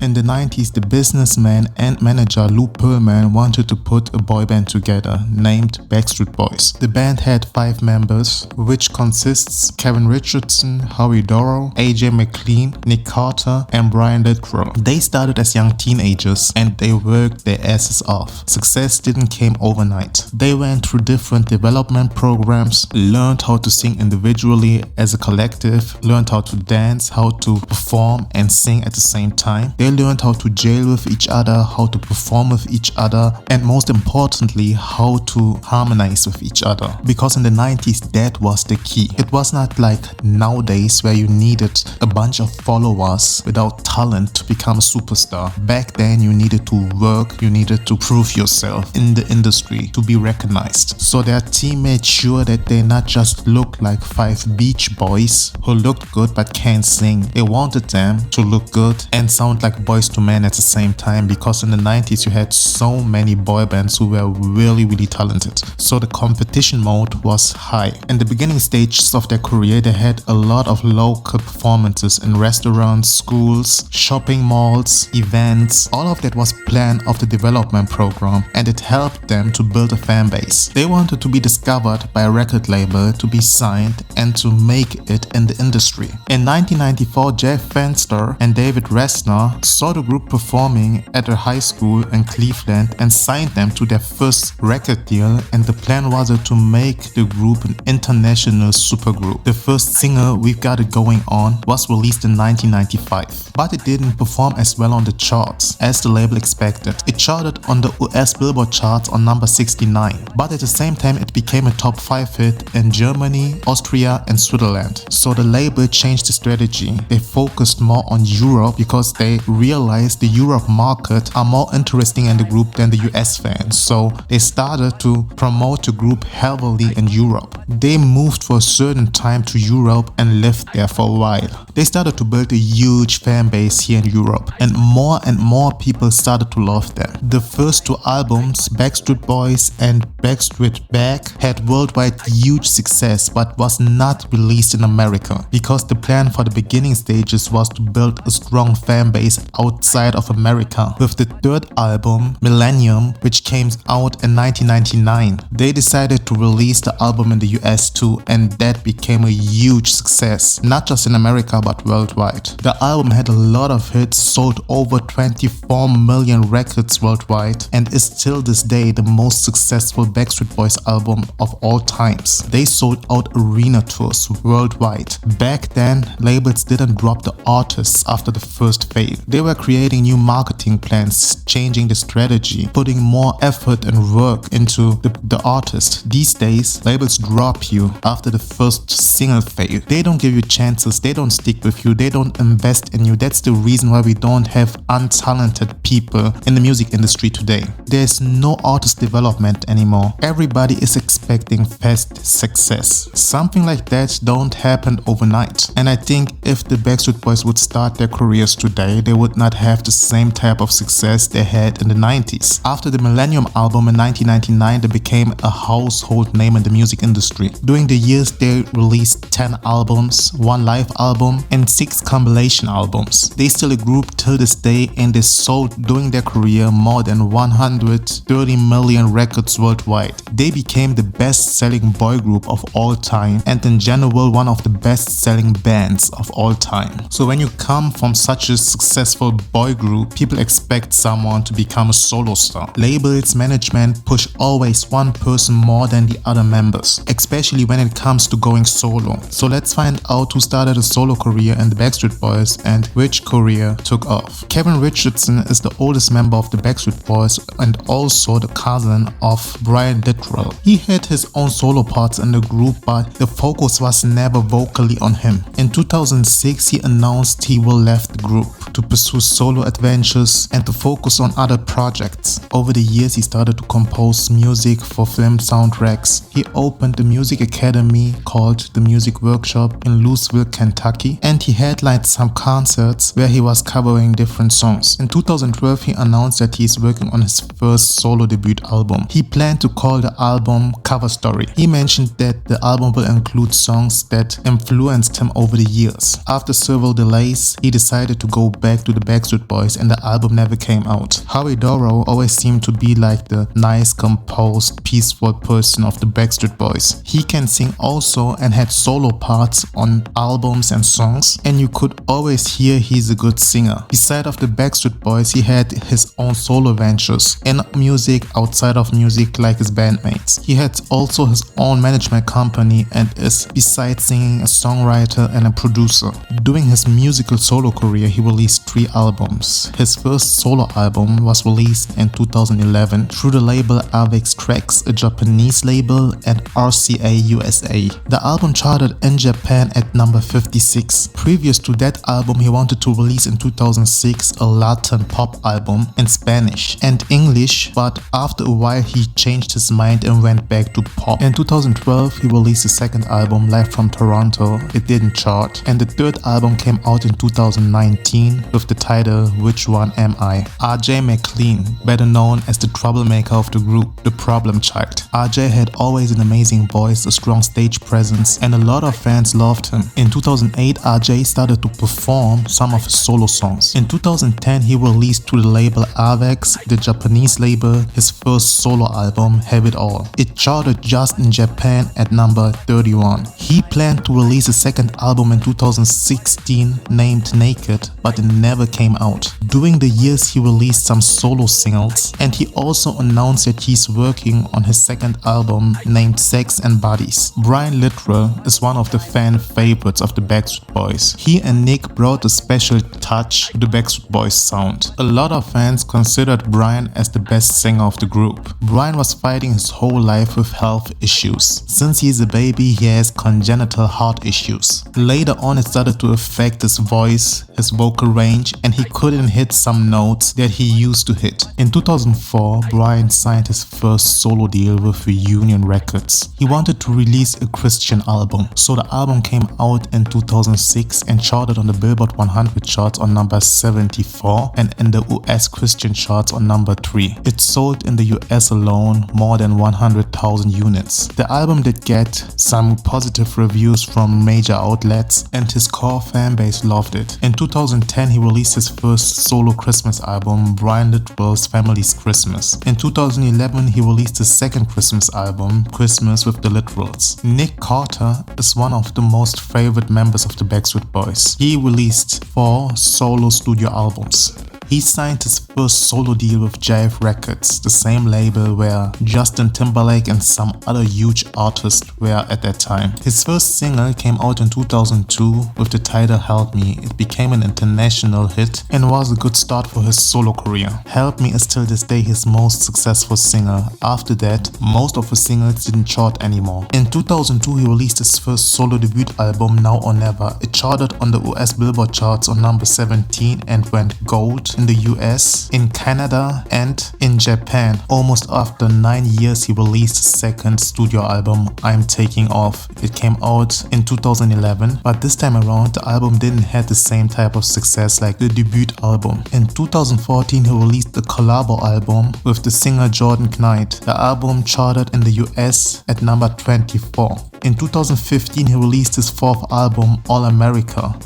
In the 90s, the businessman and manager Lou Pearlman wanted to put a boy band together named Backstreet Boys. The band had 5 members, which consists Kevin Richardson, Howie Dorough, AJ McLean, Nick Carter, and Brian Littrell. They started as young teenagers and they worked their asses off. Success didn't come overnight. They went through different development programs, learned how to sing individually as a collective, learned how to dance, how to perform and sing at the same time. They learned how to jail with each other, how to perform with each other, and most importantly, how to harmonize with each other. Because in the 90s, that was the key. It was not like nowadays where you needed a bunch of followers without talent to become a superstar. Back then, you needed to work, you needed to prove yourself in the industry to be recognized. So their team made sure that they not just look like 5 beach boys who looked good but can't sing. They wanted them to look good and sound like Boys to Men at the same time, because in the 90s you had so many boy bands who were really talented. So the competition mode was high. In the beginning stages of their career, they had a lot of local performances in restaurants, schools, shopping malls, events. All of that was planned of the development program, and it helped them to build a fan base. They wanted to be discovered by a record label, to be signed and to make it in the industry. In 1994, Jeff Fenster and David Resner saw the group performing at a high school in Cleveland and signed them to their first record deal, and the plan was to make the group an international supergroup. The first single, We've Got It Going On, was released in 1995, but it didn't perform as well on the charts as the label expected. It charted on the US Billboard charts on number 69, but at the same time it became a top 5 hit in Germany, Austria and Switzerland. So the label changed the strategy. They focused more on Europe because they realized the Europe market are more interesting in the group than the US fans. So they started to promote the group heavily in Europe. They moved for a certain time to Europe and lived there for a while. They started to build a huge fan base here in Europe, and more people started to love them. The first 2 albums, Backstreet Boys and Backstreet Back, had worldwide huge success but was not released in America, because the plan for the beginning stages was to build a strong fan base outside of America. With the 3rd album, Millennium, which came out in 1999, they decided to release the album in the US too, and that became a huge success, not just in America but worldwide. The album had a lot of hits, sold over 24 million records worldwide, and is still this day the most successful Backstreet Boys album of all times. They sold out arena tours worldwide. Back then, labels didn't drop the artists after the first fail. They were creating new marketing plans, changing the strategy, putting more effort and work into the artist. These days, labels drop you after the first single fail. They don't give you chances, they don't stick with you, they don't invest in you. That's the reason why we don't have untalented people in the music industry today. There's no artist development anymore. Everybody is expecting fast success. Something like that don't happen overnight. And I think if the Backstreet Boys would start their careers today, they would not have the same type of success they had in the 90s. After the Millennium album in 1999, they became a household name in the music industry. During the years, they released 10 albums, 1 live album, and 6 compilation albums. They still a group till this day, and they sold during their career more than 130 million records worldwide. They became the best-selling boy group of all time, and in general one of the best-selling bands of all time. So when you come from such a successful boy group, people expect someone to become a solo star. Labels, management push always one person more than the other members, especially when it comes to going solo. So let's find out who started a solo career in the Backstreet Boys and which career took off. Kevin Richardson is the oldest member of the Backstreet Boys and also the cousin of Brian Littrell. He had his own solo parts in the group, but the focus was never vocally on him. In 2006, he announced he will leave the group to pursue solo adventures and to focus on other projects. Over the years, he started to compose music for film soundtracks. He opened a music academy called the Music Workshop in Louisville, Kentucky, and he headlined some concerts where he was covering different songs. In 2012, he announced that he is working on his first solo debut album. He planned to call the album Cover Story. He mentioned that the album will include songs that influenced him over the years. After several delays, he decided to go back to the Backstreet Boys and the album never came out. Howie Dorough always seemed to be like the nice, composed, peaceful person of the Backstreet Boys. He can sing also and had solo parts on albums and songs, and you could always hear he's a good singer. Beside of the Backstreet Boys, he had his own solo ventures in music, outside of music, like his bandmates. He had also his own management company and is, besides singing, a songwriter and a producer. During his musical solo career, he released 3 albums. His first solo album was released in 2011 through the label Avex Tracks, a Japanese label, and RCA USA. The album charted in Japan at number 56. Previous to that album, he wanted to release in 2006 a Latin pop album in Spanish and English, but after a while he changed his mind and went back to pop. In 2012, he released a second album, Live from Toronto. It didn't chart, and the third album came out in 2019 with the title Which One Am I? AJ McLean, better known as the troublemaker of the group, the problem child. AJ had always an amazing voice, a strong stage presence, and a lot of fans loved him. In 2008, AJ started to perform some of his solo songs. In 2010, he released to the label Avex, the Japanese label, his first solo album, Have It All. It charted just in Japan at number 31. He planned to release a second album in 2016 named Naked, but it never came out. During the years, he released some solo singles, and he also announced that he's working on his second album named Sex and Bodies. Brian Littrell is one of the fan favorites of the Backstreet Boys. He and Nick brought a special touch to the Backstreet Boys sound. A lot of fans considered Brian as the best singer of the group. Brian was fighting his whole life with health issues. Since he's a baby, he has congenital heart issues. Later on, it started to affect his voice, his vocal range, and he couldn't hit some notes that he used to hit. In 2004, Brian signed his first solo deal with Union Records. He wanted to release a Christian album, so the album came out in 2006 and charted on the Billboard 100 charts on number 74 and in the US Christian charts on number 3. It sold in the US alone more than 100,000 units. The album did get some positive reviews from major outlets, and his core fan base loved it. In 2010, he released his first solo Christmas album, Brian Littrell's Family's Christmas. In 2011, he released his second Christmas album, Christmas with the Littrells. Nick Carter is one of the most favorite members of the Backstreet Boys. He released 4 solo studio albums. He signed his first solo deal with Jive Records, the same label where Justin Timberlake and some other huge artists were at that time. His first single came out in 2002 with the title Help Me. It became an international hit and was a good start for his solo career. Help Me is till this day his most successful single. After that, most of his singles didn't chart anymore. In 2002, he released his first solo debut album, Now or Never. It charted on the US Billboard charts on number 17 and went gold in the US, in Canada, and in Japan. Almost after 9 years, he released his second studio album, I'm Taking Off. It came out in 2011, but this time around, the album didn't have the same type of success like the debut album. In 2014, he released a collabo album with the singer Jordan Knight. The album charted in the US at number 24. In 2015, he released his 4th album, All America.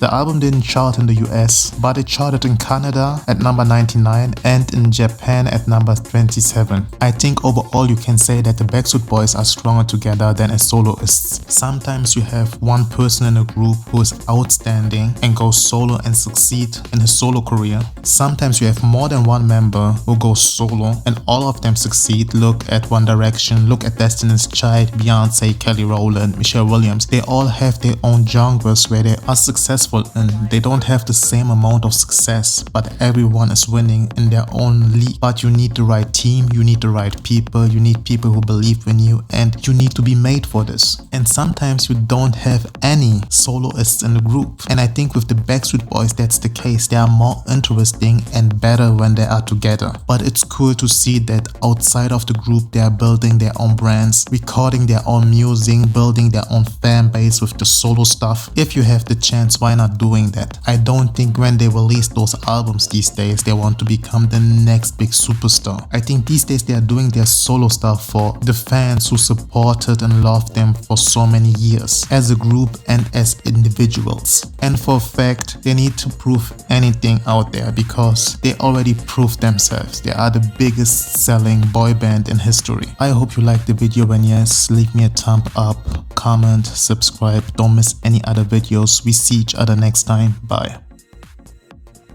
The album didn't chart in the US, but it charted in Canada at number 99 and in Japan at number 27. I think overall you can say that the Backstreet Boys are stronger together than as soloists. Sometimes you have one person in a group who is outstanding and goes solo and succeed in his solo career. Sometimes you have more than one member who goes solo and all of them succeed. Look at One Direction, look at Destiny's Child, Beyonce, Kelly Rowland, Michelle Williams. They all have their own genres where they are successful and they don't have the same amount of success, but everyone is winning in their own league. But you need the right team, you need the right people, you need people who believe in you, and you need to be made for this. And sometimes you don't have any soloists in the group, and I think with the Backstreet Boys that's the case. They are more interesting and better when they are together. But it's cool to see that outside of the group they are building their own brands, recording their own music, building their own fan base with the solo stuff. If you have the chance, why not not doing that. I don't think when they release those albums these days they want to become the next big superstar. I think these days they are doing their solo stuff for the fans who supported and loved them for so many years, as a group and as individuals. And for a fact, they need to prove anything out there because they already proved themselves. They are the biggest selling boy band in history. I hope you liked the video, and yes, leave me a thumb up, comment, subscribe, don't miss any other videos. We see each other next time. Bye.